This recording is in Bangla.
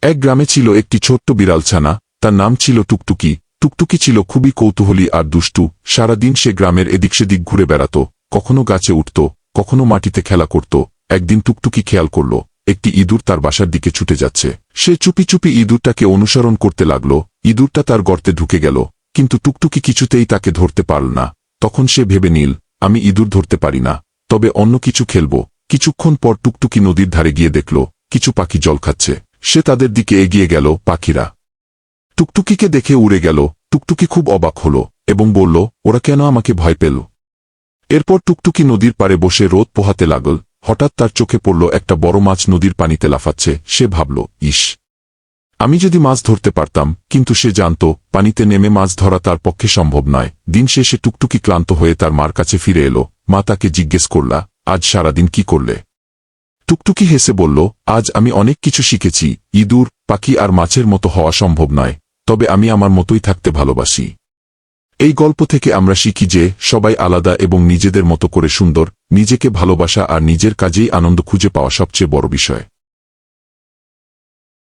এক গ্রামে ছিল একটি ছোট্ট বিড়ালছানা, তার নাম ছিল টুকটুকি। টুকটুকি ছিল খুবই কৌতূহলী আর দুষ্টু। সারাদিন সে গ্রামের এদিক সেদিক ঘুরে বেড়াত, কখনো গাছে উঠত, কখনো মাটিতে খেলা করত। একদিন টুকটুকি খেয়াল করল একটি ইঁদুর তার বাসার দিকে ছুটে যাচ্ছে। সে চুপি চুপি ইঁদুরটাকে অনুসরণ করতে লাগল। ইঁদুরটা তার গর্তে ঢুকে গেল, কিন্তু টুকটুকি কিছুতেই তাকে ধরতে পারল না। তখন সে ভেবে নিল, আমি ইঁদুর ধরতে পারি না, তবে অন্য কিছু খেলব। কিছুক্ষণ পর টুকটুকি নদীর ধারে গিয়ে দেখল কিছু পাখি জল খাচ্ছে। সে তাদের দিকে এগিয়ে গেল। পাখিরা টুকটুকিকে দেখে উড়ে গেল। টুকটুকি খুব অবাক হল এবং বলল, ওরা কেন আমাকে ভয় পেল? এরপর টুকটুকি নদীর পাড়ে বসে রোদ পোহাতে লাগল। হঠাৎ তার চোখে পড়ল একটা বড় মাছ নদীর পানিতে লাফাচ্ছে। সে ভাবল, ইস, আমি যদি মাছ ধরতে পারতাম। কিন্তু সে জানত পানিতে নেমে মাছ ধরা তার পক্ষে সম্ভব নয়। দিন শেষে টুকটুকি ক্লান্ত হয়ে তার মার কাছে ফিরে এলো। মা তাকে জিজ্ঞেস করলা, আজ সারাদিন কি করলে? টুকটুকি হেসে বলল, আজ আমি অনেক কিছু শিখেছি। ইঁদুর, পাখি আর মাছের মতো হওয়া সম্ভব নয়, তবে আমি আমার মতোই থাকতে ভালোবাসি। এই গল্প থেকে আমরা শিখি যে সবাই আলাদা এবং নিজেদের মতো করে সুন্দর। নিজেকে ভালোবাসা আর নিজের কাজেই আনন্দ খুঁজে পাওয়া সবচেয়ে বড় বিষয়।